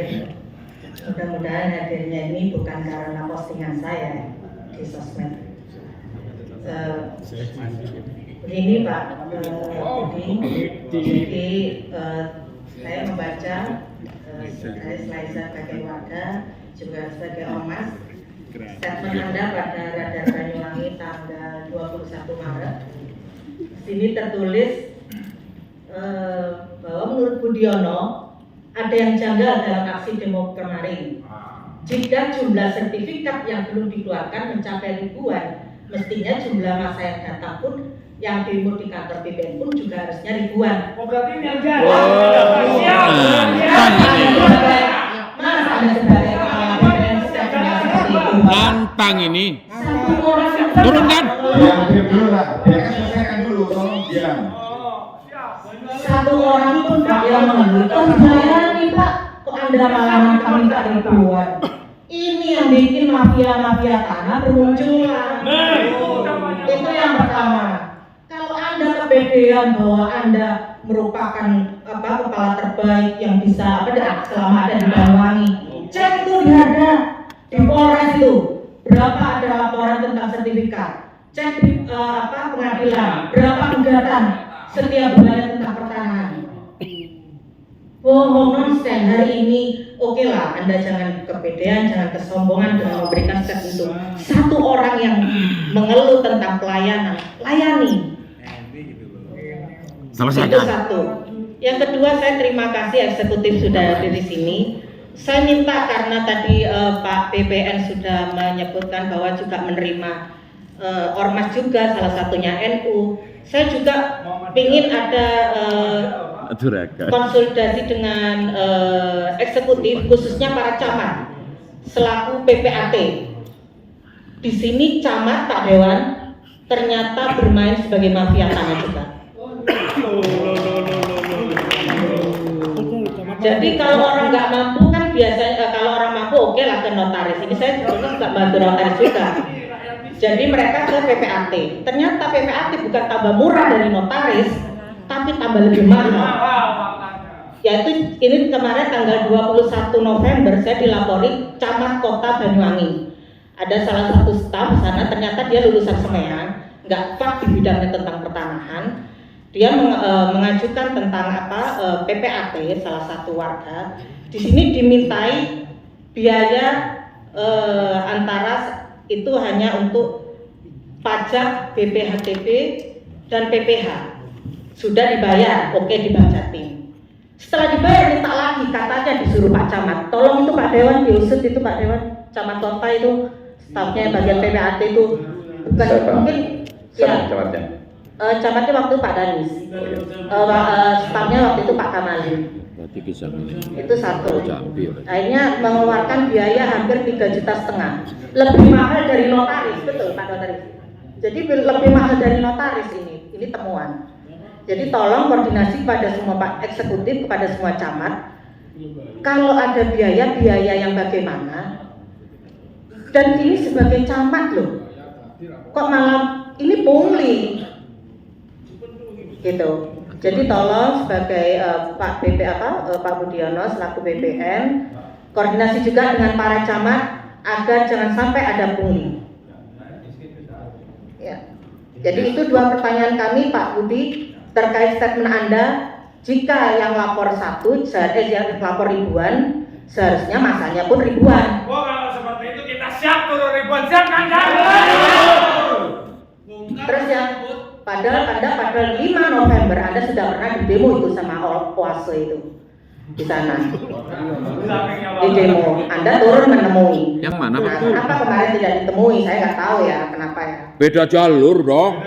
hadir. Mudah-mudahan hadirnya ini bukan karena postingan saya di sosmed. Begini Pak Budi, jadi saya membaca selain sebagai warga juga sebagai ormas statement Anda pada Radar Banyuwangi tanggal 21 Maret. Sini tertulis bahwa menurut Budiono ada yang janggal dalam aksi demo kemarin. Jika jumlah sertifikat yang belum dikeluarkan mencapai ribuan, mestinya jumlah masa yang datang pun yang demo di kantor BPN pun juga harusnya ribuan. Oh berarti ini yang jalan. Nantang ini. Turunkan. Diam dulu lah. Biarkan selesaikan dulu. Tolong diam. Satu orang pun Pak yang mengeluh. Nih Pak, kok Anda malah kami tak ribuan? Ini yang bikin mafia-mafia tanah bermunculan. Itu yang pertama. Kalau Anda kepedean bahwa Anda merupakan kepala terbaik yang bisa selama ada di Banyuwangi, cek itu di Harda, di Polres itu berapa ada laporan tentang sertifikat, cek di pengadilan berapa gugatan setiap bulan tentang pertanahan. Bohong nonsen. Hari ini oke lah, Anda jangan kepedean, jangan kesombongan dengan memberikan set itu. Satu orang yang mengeluh tentang pelayanan, layani. Selesaikan. Itu satu. Yang kedua, saya terima kasih eksekutif sudah hadir di sini. Saya minta karena tadi Pak BPN sudah menyebutkan bahwa juga menerima ormas juga, salah satunya NU. Saya juga ingin ada konsultasi dengan eksekutif khususnya para camat selaku PPAT. Di sini camat Pak Dewan ternyata bermain sebagai mafia tanah juga. Jadi kalau orang nggak mampu kan biasanya kalau orang mampu oke lah ke notaris. Ini saya juga bantu notaris juga. Jadi mereka ke PPAT. Ternyata PPAT bukan tambah murah dari notaris, tapi tambah lebih mahal. Yaitu ini kemarin tanggal 21 November saya dilapori camat kota Banyuwangi. Ada salah satu staf sana ternyata dia lulusan Semeang, nggak fak di bidangnya tentang pertanahan. Dia mengajukan tentang PPAT salah satu warga. Di sini dimintai biaya antara itu hanya untuk pajak BPHTB dan PPH. Sudah dibayar, oke dibajatin. Setelah dibayar minta lagi, katanya disuruh Pak Camat. Tolong itu Pak Dewan diusut itu Pak Dewan, Camat Kota itu stafnya bagian PPAT itu bukan mungkin ya. Camatnya waktu Pak Danis, stafnya waktu itu Pak Kamali. Itu satu. Akhirnya mengeluarkan biaya hampir 3,5 juta, lebih mahal dari notaris, betul Pak Notaris. Jadi lebih mahal dari notaris ini temuan. Jadi tolong koordinasi pada semua Pak eksekutif kepada semua camat. Kalau ada biaya yang bagaimana? Dan ini sebagai camat loh, kok malah ini pungli? Gitu. Jadi tolong sebagai Pak Budiono selaku BPN koordinasi juga dengan para camat agar jangan sampai ada pungli. Ya. Jadi itu dua pertanyaan kami Pak Budi terkait statement Anda. Jika yang lapor yang lapor ribuan, seharusnya masanya pun ribuan. Oh kalau seperti itu kita siap turun ribuan, siap kan? Terus yang padahal Anda pada 5 November Anda sudah pernah di demo itu sama Oase itu di sana. Di demo Anda turun menemui. Yang mana Pak? Kenapa kemarin tidak ditemui? Saya nggak tahu ya kenapa ya. Beda jalur dong.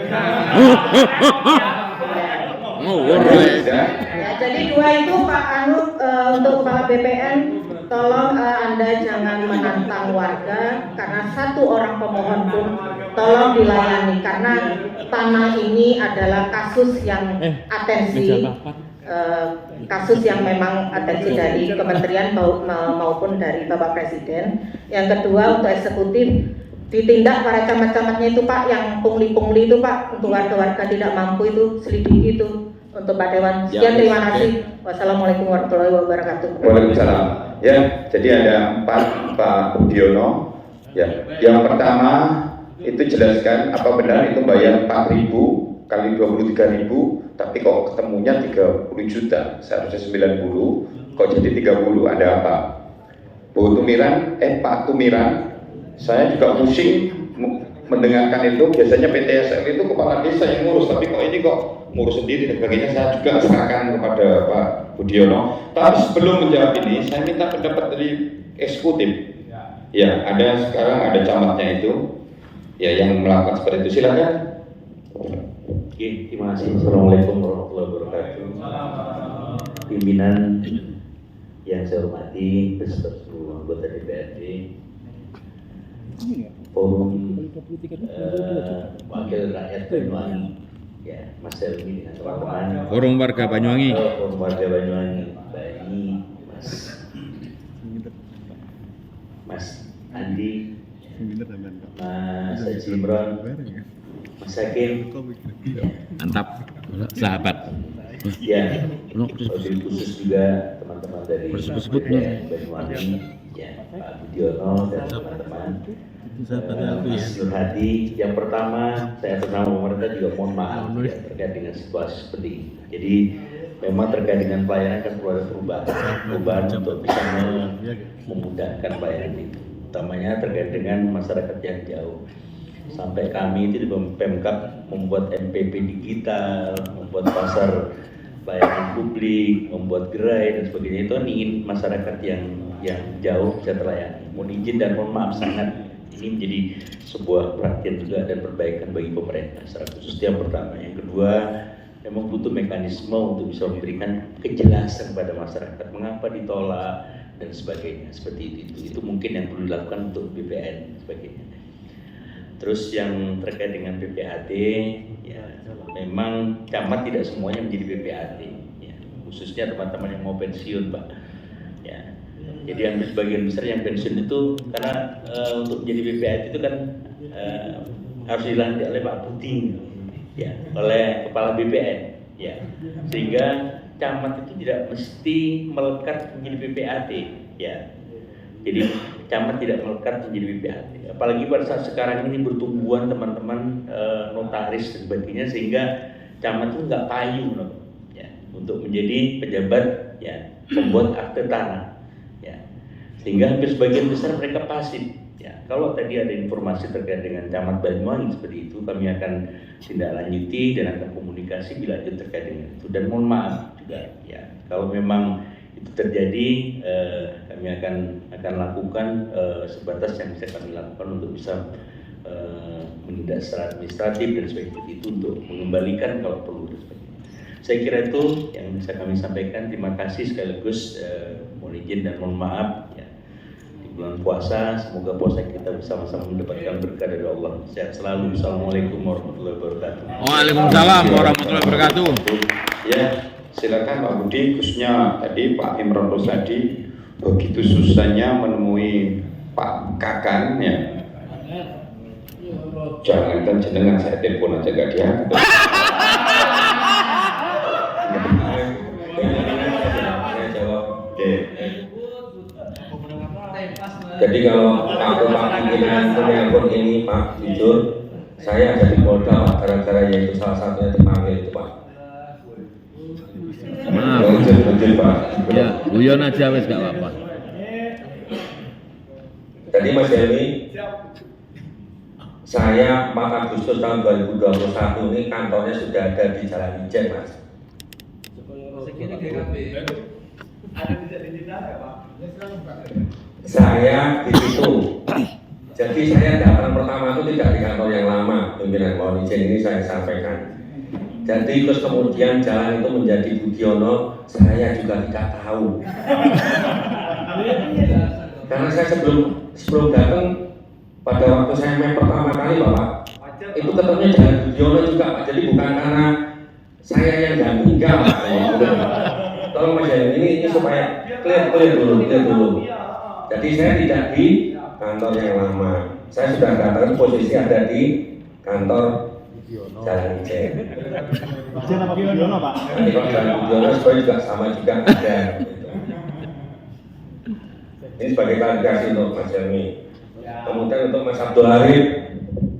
Ya, jadi dua itu Pak Anut untuk Kepala BPN tolong Anda jangan menantang warga karena satu orang pemohon pun tolong dilayani karena tanah ini adalah kasus yang atensi kasus yang memang atensi dari kementerian maupun dari Bapak Presiden. Yang kedua untuk eksekutif ditindak para camat-camatnya itu Pak yang pungli-pungli itu Pak untuk warga-warga tidak mampu itu selidiki itu untuk Pak Dewan. Sekian terima kasih. Wassalamualaikum warahmatullahi wabarakatuh. Waalaikumsalam. Ya, jadi ada 4 Pak Budiono. Ya, yang pertama itu jelaskan apa benar itu bayar 4.000 kali 23.000, tapi kok ketemunya 30 juta, seharusnya 90, kok jadi 30, ada apa? Bu Tumiran, Pak Tumiran, saya juga pusing mendengarkan itu. Biasanya PTSL itu kepala desa yang ngurus, tapi kok ini kok ngurus sendiri dan sebagainya. Saya juga serahkan kepada Pak Budiono. Tapi sebelum menjawab ini, saya minta pendapat dari eksekutif. Ya, sekarang ada camatnya itu, ya yang melakukan seperti itu. Silakan. Oke, terima kasih. Assalamualaikum warahmatullahi wabarakatuh. Pimpinan yang saya hormati, beserta seluruh anggota DPRD, forum wakil rakyat Banyuwangi, ya Mas Helmi dengan teman-teman. Forum warga Banyuwangi. Forum warga Banyuwangi, Mas Andi, Mas Haji Imron, Mas Hakim, Mantap, sahabat. ya, wabil khusus juga teman-teman dari Banyuwangi, ya Pak Budiono dan teman-teman. Mas Nur Hadi, yang pertama saya atas nama pemerintah juga mohon maaf ya, terkait dengan situasi seperti ini. Jadi memang terkait dengan pelayanan kan perlu ada perubahan untuk bisa memudahkan pelayanan itu, utamanya terkait dengan masyarakat yang jauh. Sampai kami itu di Pemkab membuat MPP digital, membuat pasar pelayanan publik, membuat gerai dan sebagainya, itu ingin masyarakat yang jauh bisa terlayani. Mohon izin dan mohon maaf sangat, ini menjadi sebuah perhatian juga dan perbaikan bagi pemerintah secara khusus. Yang pertama. Yang kedua, memang butuh mekanisme untuk bisa memberikan kejelasan pada masyarakat mengapa ditolak dan sebagainya, seperti itu mungkin yang perlu dilakukan untuk BPN dan sebagainya. Terus yang terkait dengan PPAT, ya memang camat tidak semuanya menjadi PPAT, ya, khususnya teman-teman yang mau pensiun, Pak. Ya, jadi hampir sebagian besar yang pensiun itu karena untuk menjadi PPAT itu kan harus dilantik oleh Pak Puting, ya, oleh Kepala BPN, ya, sehingga camat itu tidak mesti melekat menjadi PPAT, ya. Jadi camat tidak melekat menjadi PPAT. Apalagi pada saat sekarang ini bertumbuhan teman-teman notaris dan sebagainya, sehingga camat itu nggak payung loh, ya, untuk menjadi pejabat, ya, pembuat akte tanah, ya, sehingga hampir sebagian besar mereka pasif. Ya, kalau tadi ada informasi terkait dengan camat Banyuwangi seperti itu, kami akan tindak lanjuti dan akan komunikasi bila itu terkait dengan itu. Dan mohon maaf juga, ya, kalau memang itu terjadi, kami akan lakukan sebatas yang bisa kami lakukan untuk bisa menindak secara administratif dan sebagainya itu untuk mengembalikan kalau perlu dan sebagainya. Saya kira itu yang bisa kami sampaikan. Terima kasih sekaligus mohon izin dan mohon maaf, ya, di bulan puasa semoga puasa kita bersama-sama mendapatkan berkah dari Allah. Sehat selalu. Assalamualaikum warahmatullahi wabarakatuh. Waalaikumsalam warahmatullahi wabarakatuh. Ya, silakan Pak Budi, khususnya tadi Pak Imron Rosadi begitu susahnya menemui Pak Kakan, ya. Jangan jenengan saya telepon aja gak diangkat. Jadi kalau Pak pimpinan menelpon ini Pak, jujur saya ada di Polda Pak, gara-gara yaitu salah satunya dipanggil itu Pak. Maaf. Lanjut Pak. Ya, guyon aja wes gak apa-apa. Jadi Mas Helmi, saya 4 Agustus tahun 2021 ini kantornya sudah ada di Jalan Ijen, Mas. Saya di situ. Jadi saya datang pertama itu tidak di kantor yang lama, pimpinan mohon izin ini saya sampaikan. Jadi terus kemudian jalan itu menjadi Budiono, saya juga tidak tahu. Karena saya sebelum datang pada waktu saya main pertama kali Bapak, itu ketemunya jalan Budiono juga Pak. Jadi bukan karena saya yang nggak tinggal. Tolong Mas ini supaya clear dulu. Jadi saya tidak di kantor yang lama. Saya sudah datang posisi ada di kantor Jalan Ijen. Ijen apa Budiono Pak? Nanti kalau Jalan Budiono sebenarnya juga sama juga ada. Ini sebagai klarifikasi untuk Mas Helmi. Kemudian untuk Mas Abdul Arif,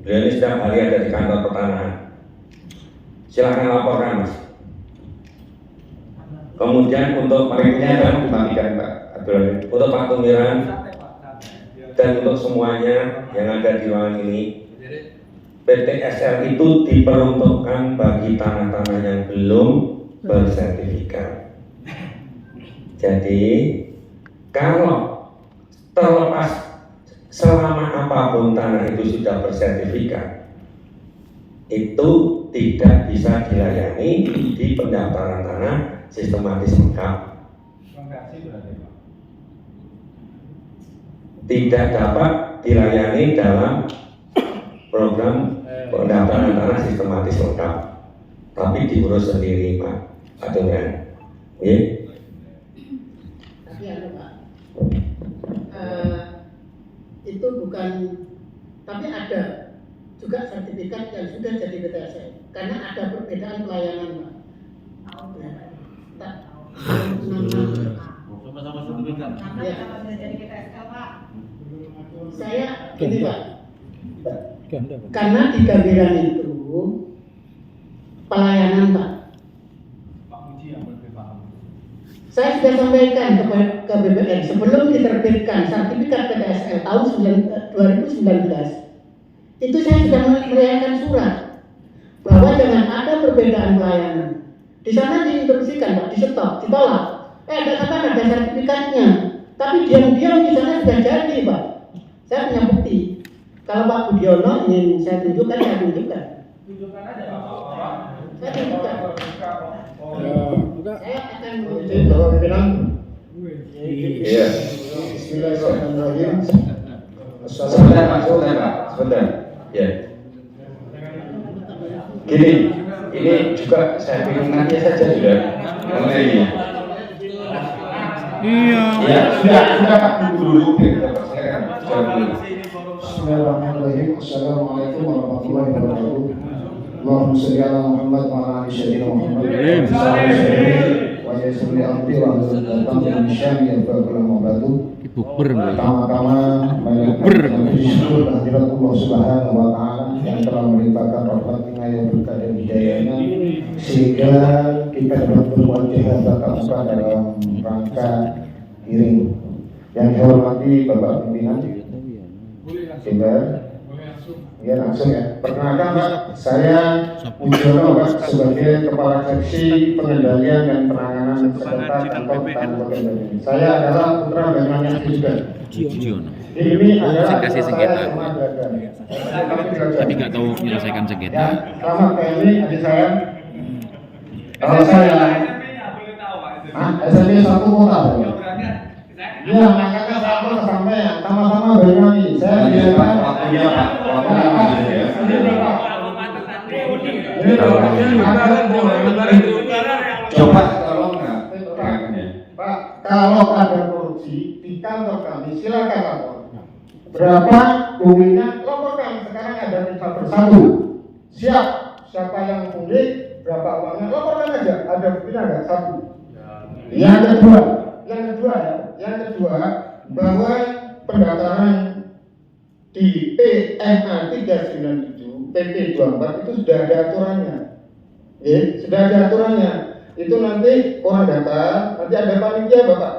beliau ini setiap hari ada di kantor pertanahan. Silahkan laporkan, Mas. Kemudian untuk berikutnya dan Dimatikan Pak Abdul Arif. untuk Pak Tumiran dan untuk semuanya yang ada di ruangan ini, PTSL itu diperuntukkan bagi tanah-tanah yang belum bersertifikat. Jadi kalau terlepas selama apapun tanah itu sudah bersertifikat, itu tidak bisa dilayani di pendaftaran tanah sistematis lengkap. Tidak dapat dilayani dalam program pendaftaran tanah sistematis lengkap, tapi diurus sendiri Pak Tumiran. Tapi Pak, itu bukan, tapi ada juga sertifikat yang sudah jadi PTSL, karena ada perbedaan pelayanan Pak. Ya. Sama-sama sertifikat. Ya. Saya gini Pak, karena di Gambiran itu pelayanan Pak. Saya sudah sampaikan ke BPN sebelum diterbitkan sertifikat PTSL tahun 2019, itu saya sudah mengirimkan surat bahwa jangan ada perbedaan pelayanan. Di sana diinstruksikan Pak, di stop, ditolak. Ada katakan ada sertifikatnya, tapi diam-diam di sana sudah jadi Pak. Saya punya bukti. Kalau Pak Budiono ingin saya tunjukkan, saya tunjukkan. Tunjukkan aja Pak. Saya tunjukkan. Saya akan menunjukkan. Iya. Bismillahirrahmanirrahim. Sebentar Pak, sebentar. Ya. Gini, ini juga saya pilih nanti saja sudah. Ini. Iya. Ya, sudah Pak, dulu. Silakan. Bismillahirrahmanirrahim. Assalamualaikum warahmatullahi wabarakatuh. Allahumma shalli ala Muhammad wa ala ali sayyidina Muhammad. Wa yassir li amri wa hlul 'uqdatam min lisani yafqahu qawli. Pertama-tama bersyukur kehadirat Allah Subhanahu wa taala yang telah melimpahkan rahmat yang berkah dan hidayahnya sehingga kita dapat berwajah tatap dalam rangka iring. Yang saya hormati Bapak Pimpinan Debar, ya langsung ya. Perkenalkan Pak, saya Budiono Pak sebagai Kepala Seksi Pengendalian dan Penanganan Sengketa Kantor Tanggung Jawab. Saya adalah putra Banyuwangi juga. Ini adalah kasih sengketa. saya. Tapi nggak tahu menyelesaikan sengketa. Ya, selamat Pak ini adik saya. Kalau saya, SMP 1 kota. Ya, makanya saya pun sampai sama-sama Banyuwangi. Saya biasa Waktunya Pak, waktunya Pak. Coba tolong nggak? Pak, kalau ada korupsi di kantor kami, silakan lapor. Berapa bunyinya laporkan. Sekarang ada minta bersatu. Siap. Siapa yang pungli, berapa uangnya, laporkan aja. Ada buktinya nggak? Satu. Yang kedua, bahwa pendaftaran di PMA 397 PP 24 itu sudah ada aturannya. Ya, sudah ada aturannya. Itu nanti orang daftar, nanti ada panitia Bapak.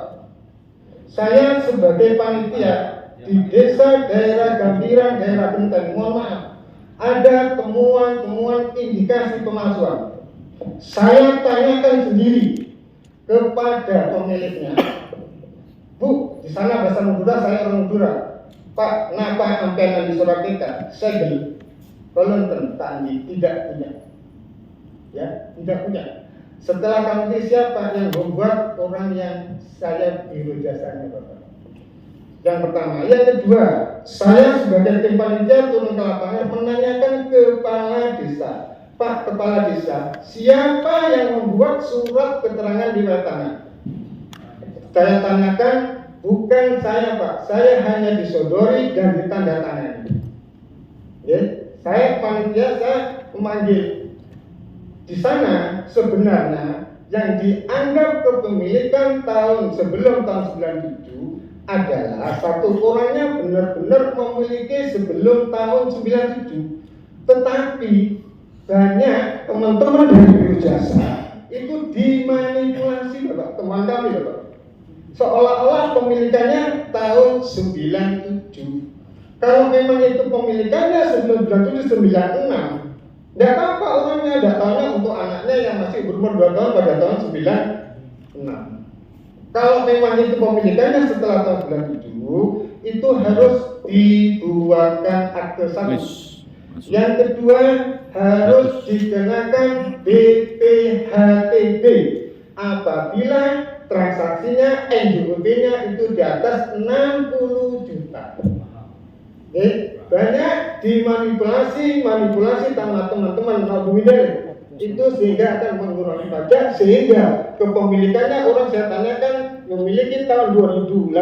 Saya sebagai panitia di desa daerah Gambiran, daerah Benten, mohon maaf, ada temuan indikasi pemalsuan. Saya tanyakan sendiri kepada pemiliknya, Bu, di sana bahasa Madura, saya orang Madura. Pak, kenapa ampenan di Surakarta? Segel, kolonten, tani, tidak punya. Ya, tidak punya. Setelah kamu siapa yang membuat orang yang saya biro jasanya, Bapak? Yang pertama. Yang kedua, saya sebagai tim panitia turun ke lapangan menanyakan kepala desa, Pak Kepala Desa, siapa yang membuat surat keterangan di tanah? Saya tanyakan, bukan saya Pak, saya hanya disodori dan ditandatangani. Ya, saya panitia, saya memanggil. Di sana sebenarnya yang dianggap kepemilikan sebelum tahun 97 adalah satu orangnya benar-benar memiliki sebelum tahun 97. Tetapi banyak teman-teman dari Biro Jasa itu dimanipulasi Bapak, teman kami Bapak. Seolah-olah pemilikannya tahun 97. Kalau memang itu pemilikannya 97-96, tidak apa-apa orangnya, tidak tahunya untuk anaknya yang masih berumur 2 tahun pada tahun 96. Kalau memang itu pemilikannya setelah tahun 97, itu harus dibuatkan akte satu. Yang kedua, harus dikenakan BPHTB apabila transaksinya NJOP-nya itu di atas 60 juta. Banyak dimanipulasi sama teman-teman naudzubillah itu sehingga akan mengurangi pajak, sehingga kepemilikannya orang saya tanyakan memiliki tahun 2018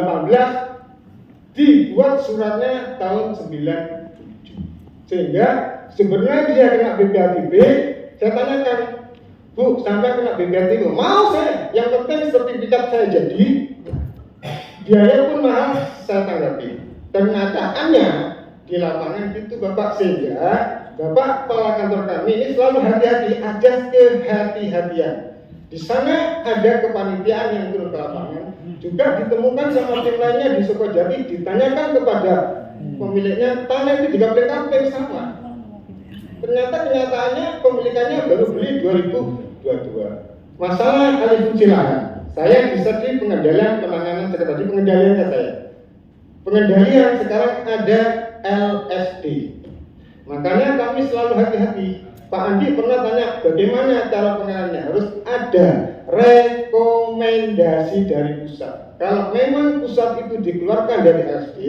dibuat suratnya tahun 97, sehingga sebenarnya dia kena BPHTB. Saya tanyakan, Bu, sampai kena BPHTB, mau saya, yang penting sertifikat saya jadi, biaya pun mahal, saya tanggapi. Kenyataannya di lapangan itu Bapak, sehingga Bapak kepala kantor kami ini selalu hati-hati, ada kehati-hatian. Di sana ada kepanitiaan yang turun ke lapangan, juga ditemukan sama tim lainnya di Sukojati, ditanyakan kepada pemiliknya, tanah itu dikapling-kapling sama. Ternyata kenyataannya pemilikannya baru beli 2022. Masalah alih fungsi lahan, saya bisa di pengendalian penanganan sekretari pengendaliannya saya. Pengendalian sekarang ada LSD. Makanya kami selalu hati-hati. Pak Andi pernah tanya bagaimana cara penanganannya, harus ada rekomendasi dari pusat. Kalau memang pusat itu dikeluarkan dari LSD,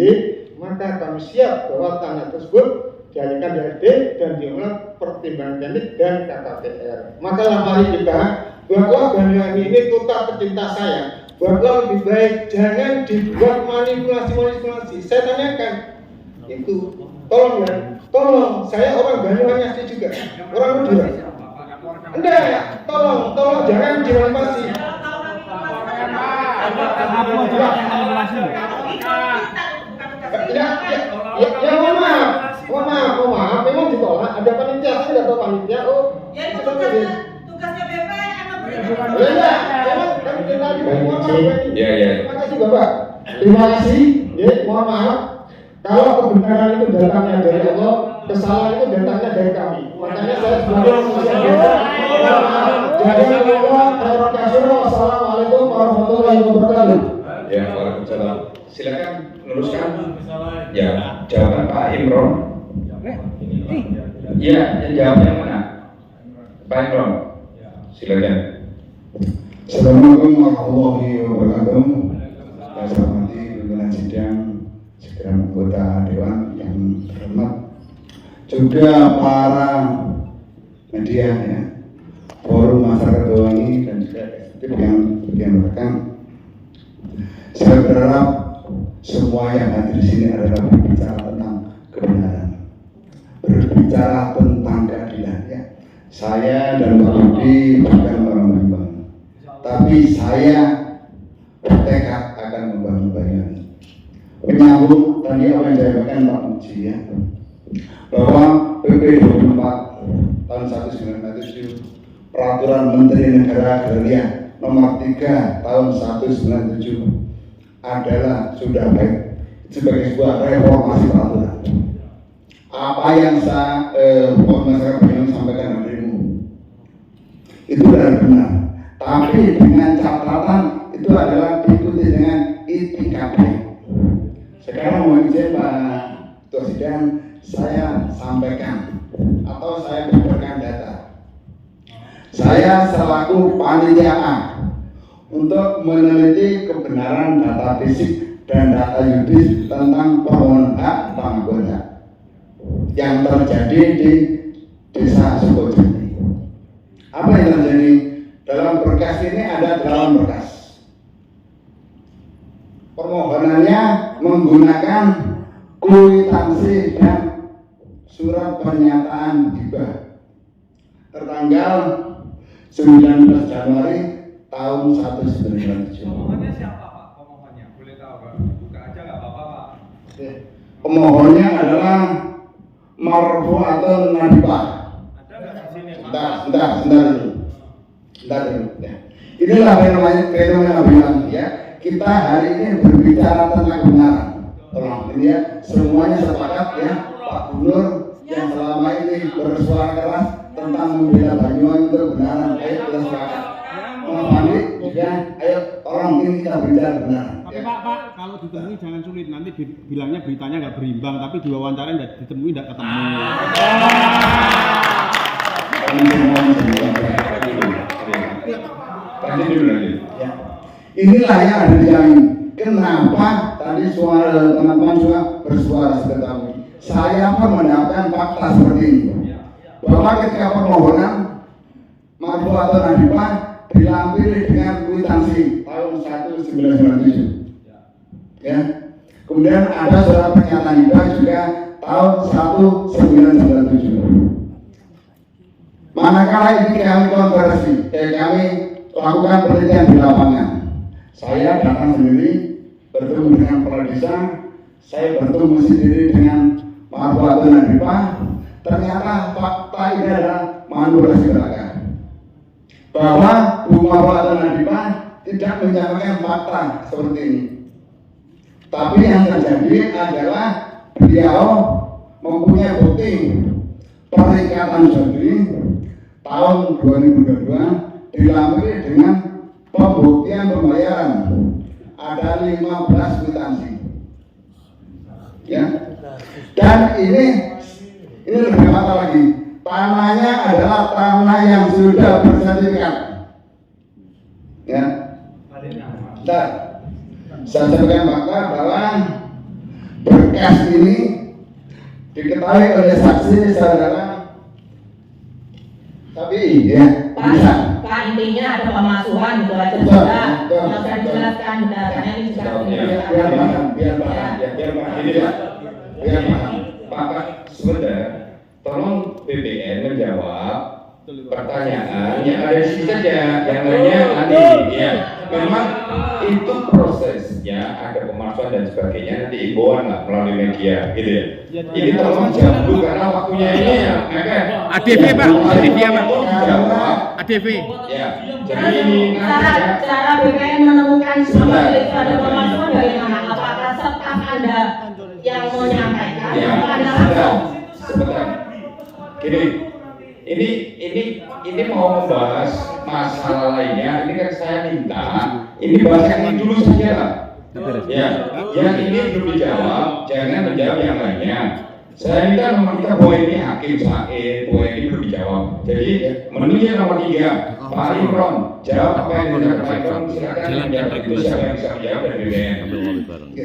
maka kami siap bahwa tanah tersebut dialihkan dari LSD dan diolah pertimbangan teknik dan KKPR. Maka mari kita buatlah Banyuwangi ini kota pecinta saya. Buatlah lebih baik, jangan dibuat manipulasi. Saya tanyakan, itu tolong ya, tolong, saya orang Banyuwangi asli juga, orang Madura. Enggak, tolong jangan dimanipulasi. Ya, mohon maaf, memang ditolak. Ada panitia, saya tidak tahu panitia. Ya itu tugasnya BPN apa Terima kasih Bapak. Terima kasih. Ya, mohon maaf. Kalau kebenaran itu datangnya dari Allah, kesalahan itu datangnya dari kami. Makanya saya sebagai manusia jangan lupa. Assalamualaikum warahmatullahi wabarakatuh. Ya, waalaikumsalam. Silakan luruskan. Ya, jawaban Pak Imron. Ya, jawab yang mana? Pak Imron. Silakan. Assalamualaikum warahmatullahi wabarakatuh. Saya hormati pimpinan sidang, sekalian anggota dewan yang terhormat, juga para media ya, forum masyarakat Banyuwangi dan juga eksekutif yang berrekan. Saya berharap semua yang hadir di sini adalah berbicara tentang kebenaran, berbicara tentang keadilan ya. Saya dan Pak Budi bukan orang Banyuwangi, tapi saya bertekad akan membangun Banyuwangi. Menyambung tadi apa yang disampaikan Pak Muji ya, bahwa PP 24 tahun 1997 Peraturan Menteri Negara Agraria Nomor 3 tahun 1997 adalah sudah baik sebagai sebuah reformasi peraturan. Apa yang saya masyarakat Banyuwangi sampaikan hadirinmu itu benar, tapi dengan catatan itu adalah diikuti dengan itikad baik. Sekarang mohon izin Pak Ketua Sidang, saya sampaikan atau saya berikan data. Saya selaku panitia A untuk meneliti kebenaran data fisik dan data yuridis tentang permohonan hak bangunan yang terjadi di Desa Sukojati. Apa yang terjadi? Dalam berkas ini ada 8 berkas. Permohonannya menggunakan kwitansi dan surat pernyataan hibah tertanggal 19 Januari tahun 1997. Pemohonnya siapa Pak? Pemohonnya boleh tahu Pak? Buka aja nggak apa-apa Pak. Pemohonnya adalah Marfu'atun Nadifah. Ada nggak di sini? Sebentar dulu. Ya. Inilah fenomena bilang ya. Kita hari ini berbicara tentang kebenaran. Tolong ini ya, semuanya sepakat ya. Pak Gubernur yang selama ini bersuara keras tentang membela Banyuwangi untuk kebenaran. Ayo kita sepakat. Mengapani juga. Ayo tolong ini kita bicara benar. Tapi Pak, kalau ditemui jangan sulit. Nanti bilangnya beritanya nggak berimbang, tapi diwawancara nggak ditemui nggak ketemu. Ya. Inilah yang ada di kami. Kenapa tadi suara teman-teman juga bersuara seperti ini? Saya pun mendapatkan fakta seperti ini. Bahwa ketika permohonan Marfu'atun Nadifah dilampiri dengan kwitansi tahun 1997. Ya. Kemudian ada surat pernyataan hibah juga tahun 1997. Manakala ini kami konversi, kami lakukan penelitian di lapangan. Saya datang sendiri, bertemu dengan kepala desa, saya bertemu sendiri dengan Marfu'atun Nadifah. Ternyata fakta ini adalah manipulasi belaka. Bahwa Bu Marfu'atun Nadifah tidak menyampaikan fakta seperti ini. Tapi yang terjadi adalah beliau mempunyai bukti perikatan Jabri tahun 2022 dilampiri dengan pembuktian pembayaran. Ada 15 kwitansi. Ya. Dan ini lebih fatal lagi. Tanahnya adalah tanah yang sudah bersertifikat. Ya. Nah, saya sampaikan fakta bahwa berkas ini diketahui oleh saksi saudara. Tapi ya, bisa. Pak, intinya ada pemasukan gitu aja sudah. Yang saya dijelaskan datanya ini juga biar paham. Pak, sebentar, tolong BPN menjawab pertanyaan yang ada di sini saja, yang lainnya nanti ya. Memang itu prosesnya ada pemasukan dan sebagainya, nanti imbauan lah melalui media gitu ya. Ini tolong jawab dulu karena waktunya ini ya. ADV Pak, ADV ya Pak. ADV. Ya, jadi ini cara BPN menemukan seperti itu ada pemasukan bagaimana? Apakah staf Anda yang menyampaikan? ya, sebentar. Gini, ini mau membahas masalah lainnya. Ini kan saya minta, ini bahas yang ini dulu saja lah. Ya, yang ini belum dijawab, jangan menjawab yang lainnya. Saya minta nomor 3 bahwa ini Hakim Said, bahwa ini belum dijawab. Jadi menunya nomor 3, Pak Imron, jawab apa yang disampaikan Pak Imron, silakan menjawab itu siapa yang bisa menjawab dari BPN.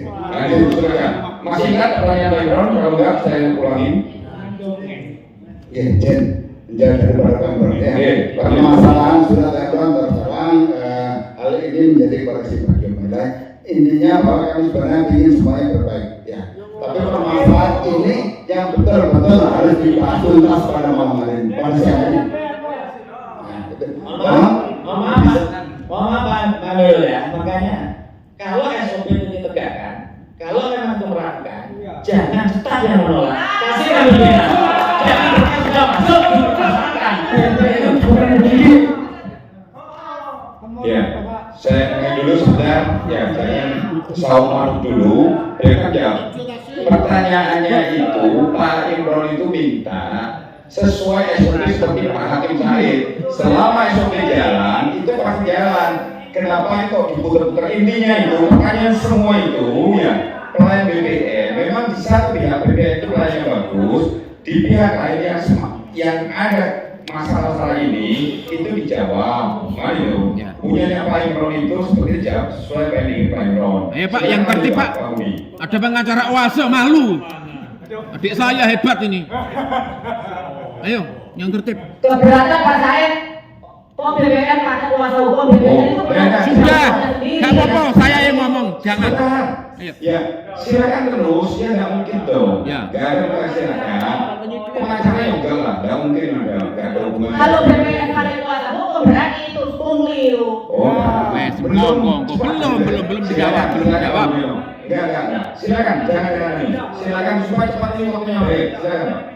Nah, itu silakan. Masih ingat pertanyaan Pak Imron? Kalau enggak saya ulangin. Ya, Jen, menjawab dari para pember ya. Permasalahan surat edaran terserang hal ini menjadi koreksi bagaimana. Intinya bahwa kami sebenarnya ingin semuanya berbaik ya. Tapi permasalahan ini yang betul-betul harus dibahas tuntas pada malam hari ini. Pada siang ini. Mohon maaf Pak Mil ya, makanya kalau SOP itu ditegakkan, kalau memang itu meragukan, jangan staf yang menolak. Kasih kami bina. Jangan sudah masuk dipermasalahkan. Itu bukan begini. Ya, saya ingin dulu sebentar. Ya, jangan saumar dulu. Ya kan jawab. Pertanyaannya itu Pak Imron itu minta sesuai SOP seperti Pak Hakim Said. Selama SOP jalan, itu pasti jalan. Kenapa itu diputar-putar? Intinya itu, pertanyaan semua itu ya pelayan BPN. Memang di satu pihak BPN itu pelayan yang bagus, di pihak lain yang ada masalah-masalah ini itu dijawab. Ayo, punyanya Pak Imron itu seperti dijawab sesuai apa yang ingin Pak Imron. Ayo Pak, yang tertib Pak. Ada pengacara oase malu. Adik saya hebat ini. Ayo, yang tertib. Keberatan Pak Said. Kok BPN pakai kuasa hukum BPN itu sudah, nggak apa-apa, saya yang ngomong, jangan. Ayo. Ya, silakan terus, ya nggak mungkin dong. Ya. Nggak ada silakan. Pengacara juga lah, nggak mungkin ada, nggak ada hubungan. Kalau BPN pakai kuasa hukum berarti pungli itu. Wes, belum dijawab, Enggak. Silakan, silakan supaya cepat ini waktunya. Silakan.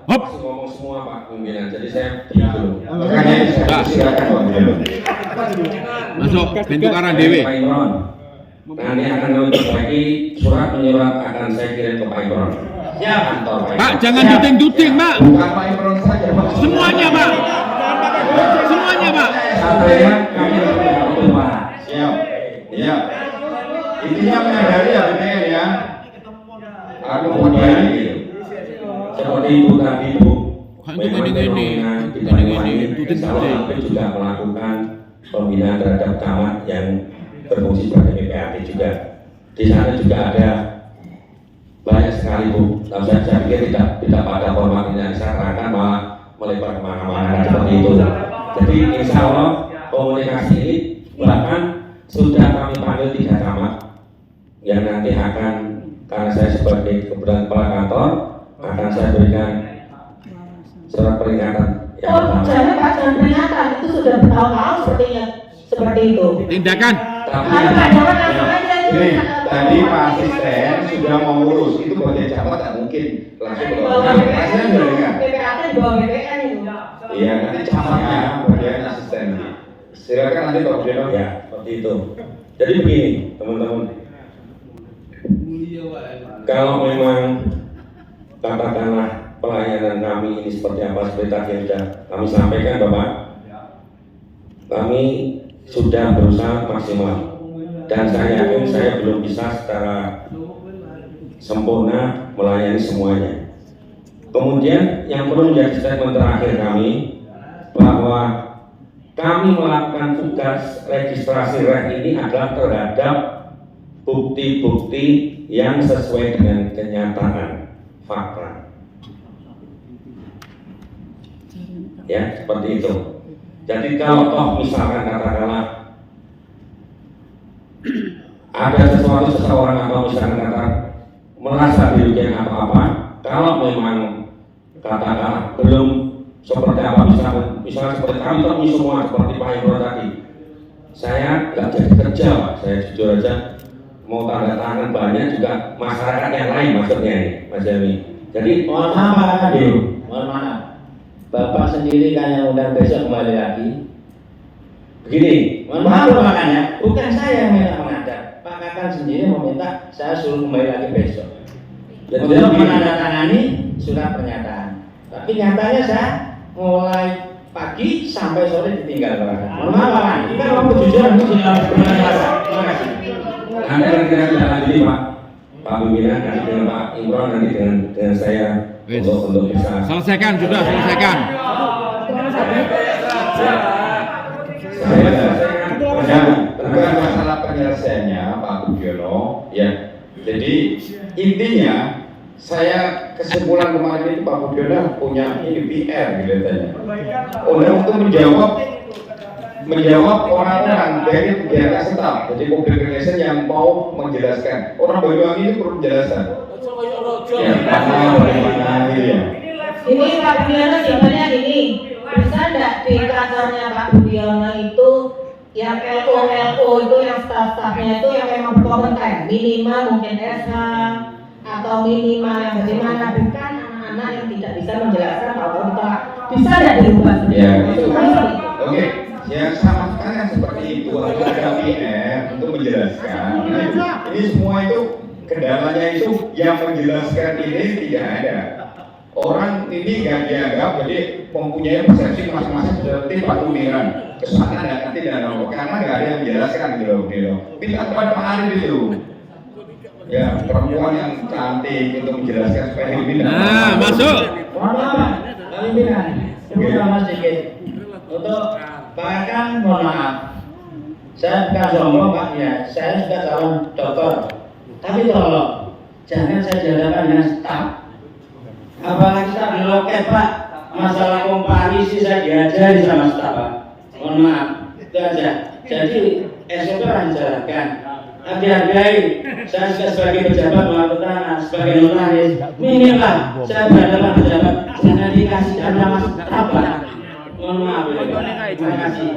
Hop. Ngomong semua Pak pimpinan, jadi saya diam dulu. Makanya silakan Pak Budiono. Masuk pintu karan dewe. Pak Imron, nanti akan kami perbaiki, surat menyurat akan saya kirim ke Pak Imron. Ya, kantor Pak, jangan duting-duting, Pak. Bukan Pak Imron saja, Pak. Semuanya, Pak. Semuanya, Pak. sampaikan kami untuk Pak. Siap. Iya. Intinya menyadari ya BPN ya. Kemudian seperti itu tadi Bu, sampai juga melakukan pembinaan terhadap camat yang berfungsi sebagai PPAT juga. Di sana juga ada banyak sekali Bu. Saya pikir tidak pada format yang saya terangkan malah melebar kemana-mana seperti itu. Jadi insya Allah komunikasi ini bahkan sudah kami panggil 3 camat yang nanti akan, karena saya sebagai kebetulan kepala kantor, akan saya berikan surat peringatan yang pertama. Jangan Pak, jangan peringatan, itu sudah bertahun-tahun sepertinya seperti itu. Tindakan. Ini tadi Pak Asisten sudah mengurus, itu bagian camat tak mungkin langsung ke Bawa Asisten sudah dengar. PPAT di bawah BPN itu. Iya, nanti camatnya bagian asisten. Silakan nanti Pak Budiono. Ya, seperti itu. Jadi begini, teman-teman. Kalau memang katakanlah pelayanan kami ini seperti apa, seperti tadi yang sudah kami sampaikan Bapak, kami sudah berusaha maksimal dan saya yakin saya belum bisa secara sempurna melayani semuanya. Kemudian yang perlu menjadi statement terakhir kami, bahwa kami melakukan tugas registrasi rek ini adalah terhadap bukti-bukti yang sesuai dengan kenyataan fakta. Ya, seperti itu. Jadi kalau toh misalkan katakanlah ada seseorang atau misalkan merasa dirugikan apa-apa, kalau memang katakanlah belum seperti apa, misalnya seperti kami temui semua seperti Pak Imron tadi, saya nggak jadi kerja Pak, saya jujur aja mau tanda tangan banyak juga masyarakat yang lain maksudnya ini Mas Jami. Jadi mohon maaf Pak Kadin, mohon maaf, Bapak sendiri kan yang undang besok kembali lagi. begini, Mohon maaf makanya, bukan saya yang minta menghadap, Pak Kakang sendiri meminta saya suruh kembali lagi besok. Untuk menandatangani surat pernyataan. Tapi nyatanya saya mulai pagi sampai sore ditinggal Pak Kakang. Mohon maaf Pak, ini kan orang kejujuran itu sudah berasa. Terima kasih. Anda kira-kira tidak lanjut Pak pimpinan, nanti dengan Pak Imron, nanti dengan saya untuk bisa Selesaikan, sudah selesaikan. Bukan masalah penyelesaiannya Pak Budiono ya. Jadi intinya saya kesimpulan kemarin itu Pak Budiono punya ini PR gitu tanya. Untuk menjawab orang-orang dari pihak staf, jadi public relation yang mau menjelaskan. Orang Banyuwangi itu perlu penjelasan. Ya, bagaimana gitu ya. Ini Pak Budiono jawabannya gini, bisa enggak di kantornya Pak Budiono itu yang LO itu yang staff-staffnya itu yang memang berkompeten, minimal mungkin SH atau minimal yang bagaimana, bukan anak-anak yang tidak bisa menjelaskan kalau ditolak. Bisa enggak dirubah seperti Ya, itu? Oke. Ya sama kan seperti itu, harus ada PR untuk menjelaskan. Ini semua itu kendalanya itu yang menjelaskan ini tidak ada. Orang ini nggak dianggap, jadi mempunyai persepsi masing-masing seperti Pak Tumiran, kesana dan nanti dan karena nggak ada yang menjelaskan gitu. Minta kepada Pak Arif itu, ya perempuan yang cantik untuk menjelaskan supaya ini. Nah, masuk. Mohon maaf, pimpinan, terutama sedikit untuk Pak Kakang, mohon maaf. Saya bukan sombong Pak ya, saya sudah calon dokter. Tapi tolong jangan saya jadikan dengan staf. Apalagi staf di loket Pak. Masalah komparisi saya diajari sama staf Pak. Mohon maaf, itu aja. Jadi SOP harus dijalankan. Hati-hati, saya sebagai pejabat melakukan tanah, sebagai notaris, minimal saya berhadapan pejabat, jangan dikasih dana mas apa. Mohon maaf. Terima kasih.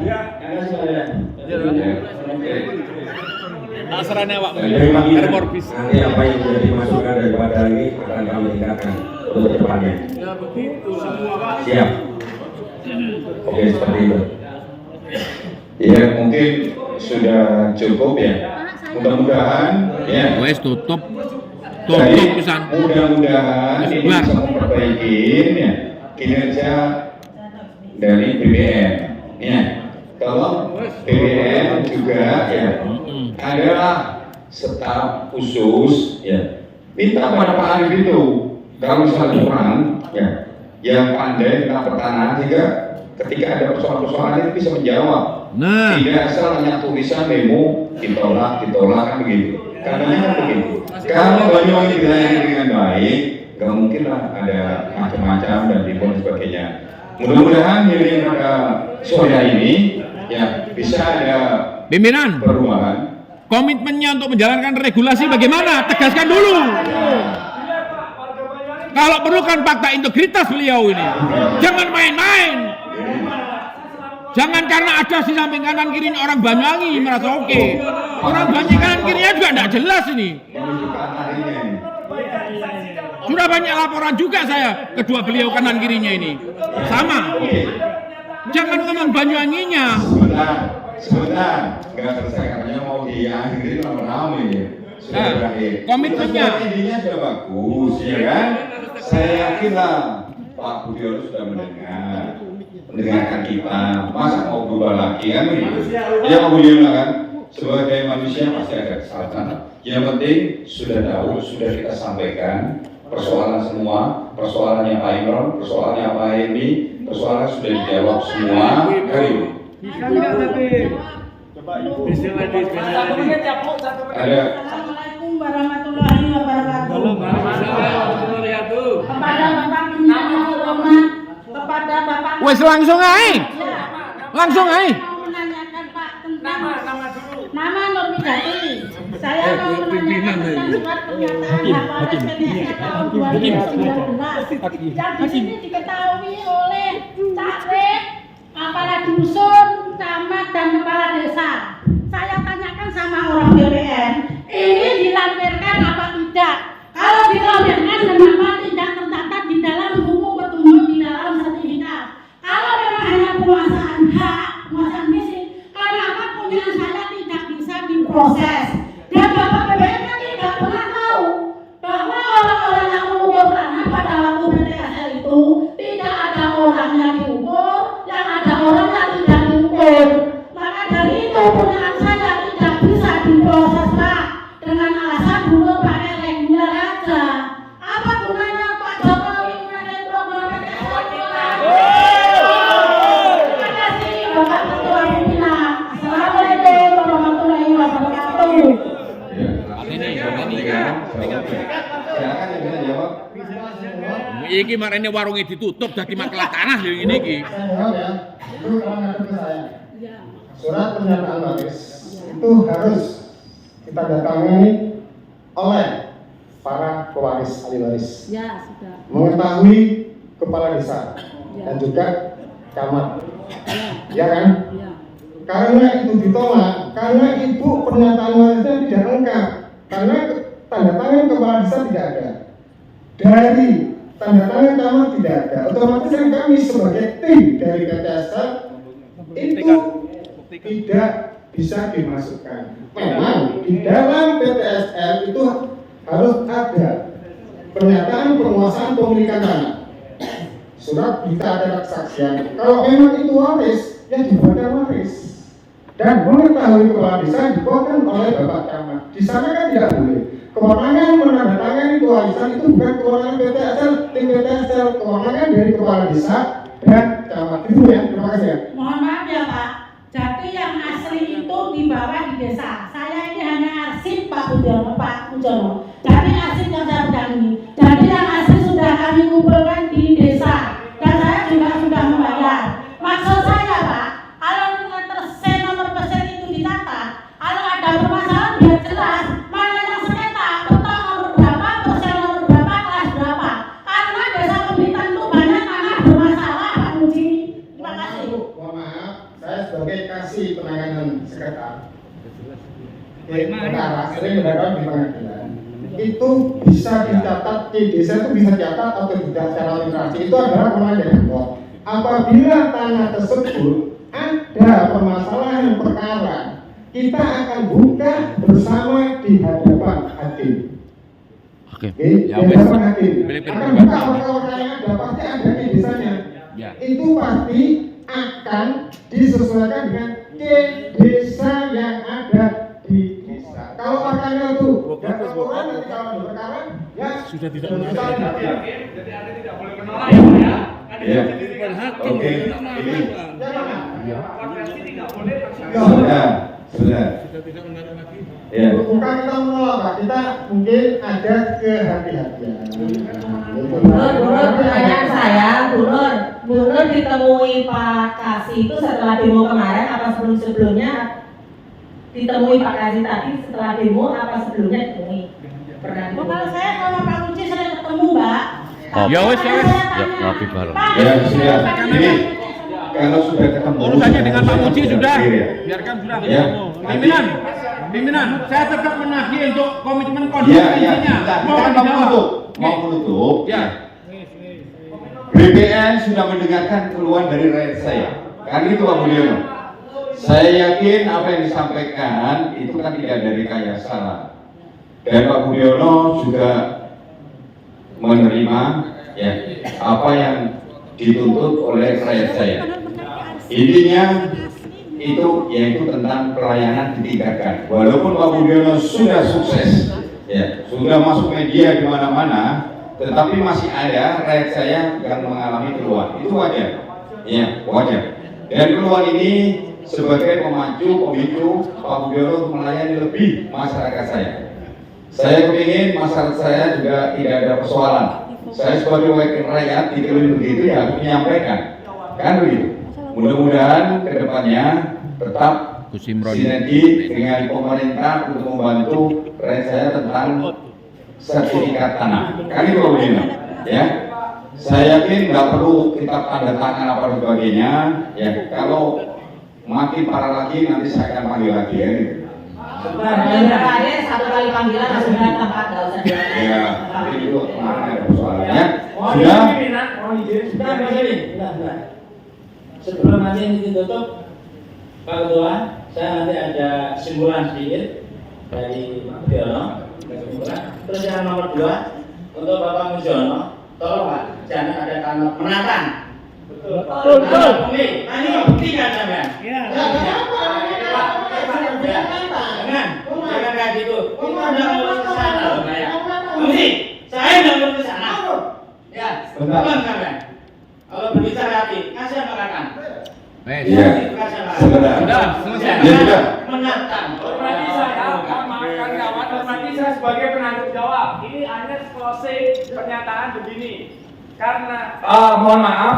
Asrane awak Morbis. Nanti apa yang menjadi masukan daripada ini akan kami tingkatkan untuk depannya. Ya begitu lah. Siap. Oke, seperti itu. Ya mungkin sudah cukup ya. Mudah-mudahan ya. Wes tutup Baik, pisan. mudah-mudahan ini bisa memperbaiki ya, kinerja dari BBM. Ya, kalau BBM juga ya adalah staf khusus ya. Minta pada Pak Arif itu kalau misalnya orang ya yang pandai tentang pertanahan sehingga ketika ada persoalan-persoalan itu bisa menjawab. Nah, Tidak asal hanya tulisan memo ditolak kan begitu. Katanya kan begitu. Kalau Banyuwangi dilayani dengan baik, nggak mungkin lah ada macam-macam dan dan sebagainya. Mudah-mudahan hearing pada sore ini ya bisa ada pimpinan, perubahan. komitmennya untuk menjalankan regulasi bagaimana? Tegaskan dulu. Kalau perlu kan fakta integritas beliau ini. Jangan main-main. Jangan karena ada di samping kanan kirinya orang Banyuwangi merasa oke. Orang Banyuwangi kanan kirinya juga tidak jelas ini. Sudah banyak laporan juga saya kedua beliau kanan kirinya ini. Sama. Jangan ngomong Banyuwanginya. Sebentar, nggak selesai katanya mau diakhiri lama-lama ini. Sudah berakhir. Komitmennya. Intinya sudah bagus, ya kan? Saya yakinlah Pak Budiono sudah mendengarkan kita. Masa mau berubah lagi kan? Ya Pak Budiono kan? Sebagai manusia pasti ada kesalahan. Yang penting sudah tahu, sudah kita sampaikan persoalan semua, persoalannya Pak Imron, persoalannya Pak Emi, persoalan sudah dijawab semua. Ayo. Ada. Assalamualaikum warahmatullahi wabarakatuh. Kepada Bapak Pimpinan Hormat, kepada Bapak. Wes langsung aja. Langsung aja. Mau menanyakan Pak tentang nama Nurmidati. Saya mau menanyakan tentang surat pernyataan Kapolres PDSI tahun 2019 yang di sini diketahui oleh caleg, kepala dusun, camat dan kepala desa. Saya tanyakan sama orang BPN, ini dilampirkan apa tidak? Kalau dilampirkan kenapa tidak tercatat di dalam buku petunjuk di dalam sertifikat? Kalau memang hanya penguasaan hak, penguasaan misi, kenapa punya saya tidak bisa diproses? Dan Bapak BPN kan tidak pernah tahu bahwa orang-orang yang mengukur tanah pada waktu PTSL itu tidak ada orang yang diukur, yang ada orang yang tidak diukur. Maka dari itu punyaan saya tidak bisa diproses Pak dengan alasan dulu pakai reguler aja. Apa gunanya Pak Jokowi pakai program PTSL kita? Terima kasih Bapak Ketua Pimpinan. Assalamualaikum warahmatullahi wabarakatuh. Iki marane warungnya ditutup dadi makelar tanah lho ngene iki. Surat pernyataan waris itu harus kita datangi oleh para pewaris ahli waris. Ya, sudah. Mengetahui kepala desa dan juga camat. Ya kan? Ya. Karena itu ditolak, karena ibu pernyataan warisnya tidak lengkap, karena tanda tangan kepala desa tidak ada, dari tanda tangan camat tidak ada, otomatis kan kami sebagai tim dari PTSL itu tidak bisa dimasukkan. Memang di dalam PTSL itu harus ada pernyataan penguasaan pemilikan tanah, surat berita acara kesaksian. Kalau memang itu waris, ya dibuatkan waris. Dan mengetahui kepala desa dibuatkan oleh Bapak Camat. Di sana kan tidak boleh. Kewenangan menandatangani kewarisan itu bukan kewenangan PTSL, tim PTSL, kewenangan dari kepala desa dan camat. Itu ya, terima kasih ya. Mohon maaf ya Pak. Jadi yang asli itu dibawa di desa. Saya ini hanya arsip Pak Budiono. Jadi arsip yang saya pegangi. Jadi yang asli sudah kami kumpulkan di desa. Dan saya juga sudah membayar. Maksud saya Pak, kalau nomor persen itu dicatat, kalau ada permasalahan biar jelas mana yang sengketa, betul nomor berapa, persen nomor berapa, kelas berapa. Karena desa Pembitan itu banyak tanah bermasalah Pak Muji. Terima kasih. sering mendapat di pengadilan itu bisa dicatat di desa, itu bisa dicatat atau tidak secara administrasi, itu adalah kewenangan kantor. Apabila tanah tersebut ada permasalahan perkara, kita akan buka bersama di hadapan hakim. Oke. Di hadapan hakim akan buka perkara yang ada, pasti ada di desanya. Itu pasti akan disesuaikan dengan ke desa yang ada di desa. Kalau makanya itu dan permohonan nanti kalau ada perkara ya sudah tidak jadi Anda tidak boleh menolak ya. Ya. Oke. Sudah. Ya. Bukan kita menolak, Pak. Kita mungkin ada kehati-hatian. Pertanyaan saya, Bu Nur ditemui Pak Kasih itu setelah demo kemarin apa sebelumnya ditemui Pak Kasih tadi setelah demo apa sebelumnya ditemui? Pernah ditemui? Kalau saya sama Pak Kunci sering ketemu, Mbak. Ya wes. Ya, rapi bareng. Ya, sudah. Ini kalau sudah ketemu Urusannya dengan Pak Muji sudah. Ya. Biarkan sudah Ya. Pimpinan, saya tetap menagih untuk komitmen Ya, konsistensinya. mau menutup. Ya. BPN sudah mendengarkan keluhan dari rakyat saya. Kan itu Pak Budiono. Saya yakin apa yang disampaikan itu kan tidak dari rekayasa. Dan Pak Budiono juga menerima ya apa yang dituntut oleh rakyat saya. Intinya itu yaitu tentang pelayanan ditingkatkan. Walaupun Pak Budiono sudah sukses, ya sudah masuk media di mana-mana, tetapi masih ada rakyat saya yang mengalami keluhan. Itu wajar, ya wajar. Dan keluhan ini sebagai pemicu Pak Budiono untuk melayani lebih masyarakat saya. Saya kepingin masyarakat saya juga tidak ada persoalan. Saya sebagai wakil rakyat di Kelun begitu ya harus menyampaikan, kan begitu. Mudah-mudahan kedepannya tetap sinergi dengan pemerintah untuk membantu rakyat saya tentang sertifikat tanah. Kan itu begini, ya. Saya yakin nggak perlu kita tanda tangan apa dan sebagainya. Ya, kalau makin parah lagi nanti saya akan panggil lagi ya. Gitu. Beberapa hari satu kali panggilan langsung datang Pak, nggak usah datang. Ya, itu mana ada persoalannya. Sudah. Sudah. Sebelum nanti ini ditutup, Pak Ketua, saya nanti ada simpulan sedikit dari Pak Budiono. Terus yang nomor 2 untuk Bapak Mujiono, tolong Pak, jangan ada kalimat menantang. Betul. Nanti buktikan sampean. Iya. Jangan kayak gitu. Kita udah mau ke sana loh, saya. Saya udah mau ke sana. Ya, tolong sampean. Kalau berbicara hati, kasih makan. Iya. Sudah. Sudah. Menantang. Berarti saya sebagai penanggung jawab. Ini hanya closing pernyataan begini. Karena mohon maaf,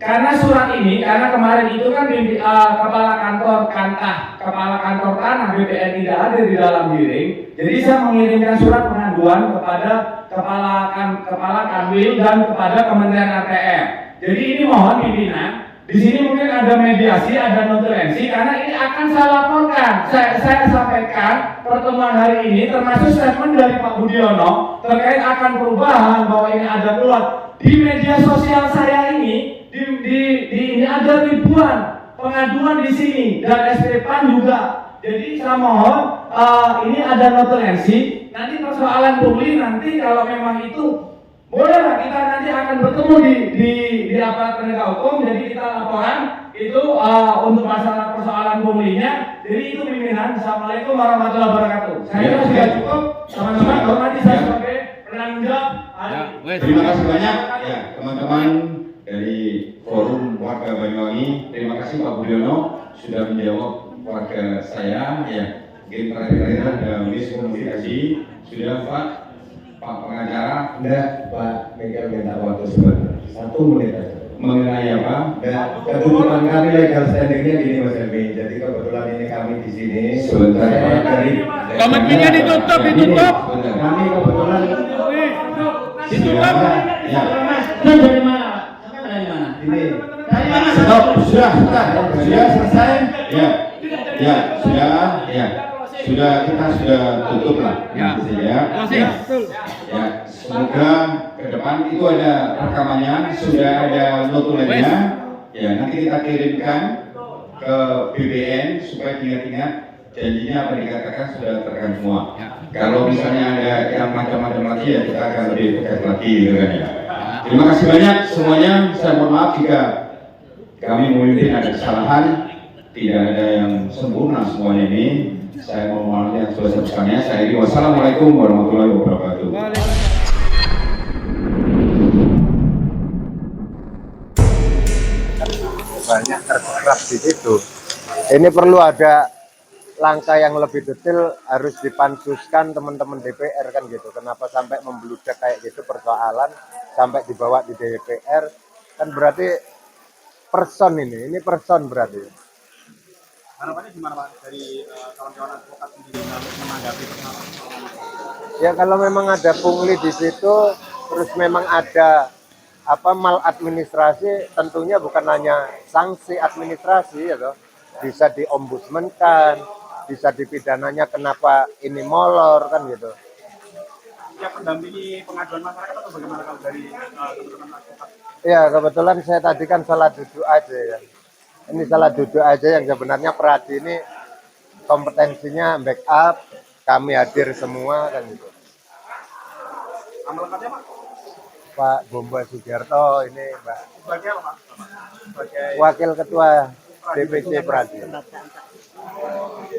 karena surat ini, karena kemarin itu kan kepala kantor tanah BPN tidak ada di dalam hearing. Jadi saya mengirimkan surat pengaduan kepada kepala kanwil dan kepada Kementerian ATM. Jadi ini mohon pimpinan, di sini mungkin ada mediasi, ada notulensi, karena ini akan saya laporkan. Saya sampaikan pertemuan hari ini termasuk statement dari Pak Budiono terkait akan perubahan bahwa ini ada keluar di media sosial saya ini, ini ada ribuan pengaduan di sini dan SP-PAN juga. Jadi saya mohon ini ada notulensi. Nanti persoalan pungli nanti kalau memang itu bolehlah kita nanti akan bertemu di aparat penegak hukum. Jadi kita laporan itu untuk masalah persoalan punglinya. Jadi itu pimpinan. Assalamualaikum warahmatullahi wabarakatuh. Saya sudah cukup. Teman-teman, hormati saya sebagai penanggung jawab. Terima kasih banyak ya teman-teman dari Forum Warga Banyuwangi. Terima kasih Pak Budiono sudah menjawab warga saya ya. Mungkin terakhir ada miskomunikasi. Sudah Pak pengacara? Enggak, Pak Miguel minta waktu sebentar. 1 menit aja. Mengenai apa? Enggak, kedudukan kami legal standingnya gini Mas Helmi. Jadi kebetulan ini kami di sini. Sebentar Pak. Komitmennya ditutup. Kami kebetulan Ditutup. Ya. Dari mana? Sampai dari mana? Ini. Dari mana? Sudah selesai. Ya. Ya, sudah. Ya. Sudah kita sudah tutup lah. Ya. Ya. Ya, semoga ke depan itu ada rekamannya, sudah ada notulennya. Ya, nanti kita kirimkan ke BBN supaya diingat-ingat janjinya apa dikatakan sudah terekam semua. Kalau misalnya ada yang macam-macam lagi ya kita akan lebih tegas lagi gitu kan ya. Terima kasih banyak semuanya. Saya mohon maaf jika kami memimpin ada kesalahan, tidak ada yang sempurna semuanya ini. Saya mohon maaf yang sebesar-besarnya. Saya ini wassalamualaikum warahmatullahi wabarakatuh. Banyak terserap di situ. Ini perlu ada langkah yang lebih detail, harus dipansuskan teman-teman DPR kan gitu. Kenapa sampai membludak kayak gitu persoalan sampai dibawa di DPR kan berarti person ini person berarti. Harapannya gimana Pak dari kawan-kawan advokat sendiri menanggapi persoalan? Ya kalau memang ada pungli di situ, terus memang ada maladministrasi, tentunya bukan hanya sanksi administrasi ya toh, bisa diombudsmankan, bisa dipidananya kenapa ini molor kan gitu. Ya pendampingi pengaduan masyarakat atau bagaimana kalau dari teman-teman advokat? Ya kebetulan saya tadi kan salah duduk aja ya. Ini salah duduk aja yang sebenarnya Pradi ini kompetensinya backup, kami hadir semua kan gitu. Nama lengkapnya Pak? Pak Bomba Sugiarto ini Mbak. Sebagai apa Pak? Sebagai Wakil Ketua DPC Pradi.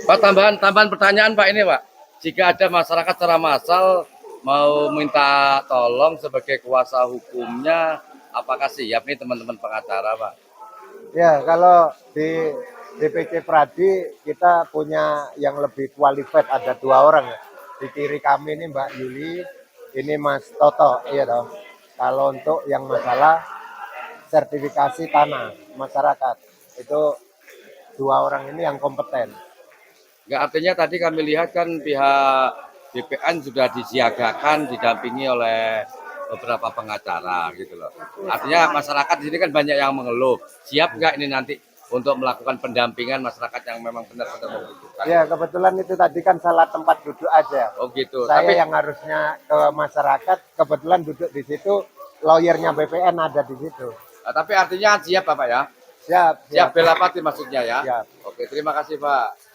Pak, tambahan pertanyaan Pak ini Pak. Jika ada masyarakat secara massal mau minta tolong sebagai kuasa hukumnya, apakah siap nih teman-teman pengacara Pak? Ya kalau di DPC Pradi kita punya yang lebih qualified, ada 2 orang ya. Di kiri kami ini Mbak Yuli, ini Mas Toto, iya dong. Kalau untuk yang masalah sertifikasi tanah masyarakat itu 2 orang ini yang kompeten. Nggak, artinya tadi kami lihat kan pihak BPN sudah disiagakan didampingi oleh beberapa pengacara gitu loh. Artinya masyarakat di sini kan banyak yang mengeluh. Siap nggak ini nanti untuk melakukan pendampingan masyarakat yang memang benar-benar membutuhkan? Ya kebetulan itu tadi kan salah tempat duduk aja. Oh gitu. Saya yang harusnya ke masyarakat kebetulan duduk di situ, lawyernya BPN ada di situ. Tapi artinya siap Bapak ya? Siap. Siap bela pati maksudnya ya? Siap. Oke, terima kasih Pak.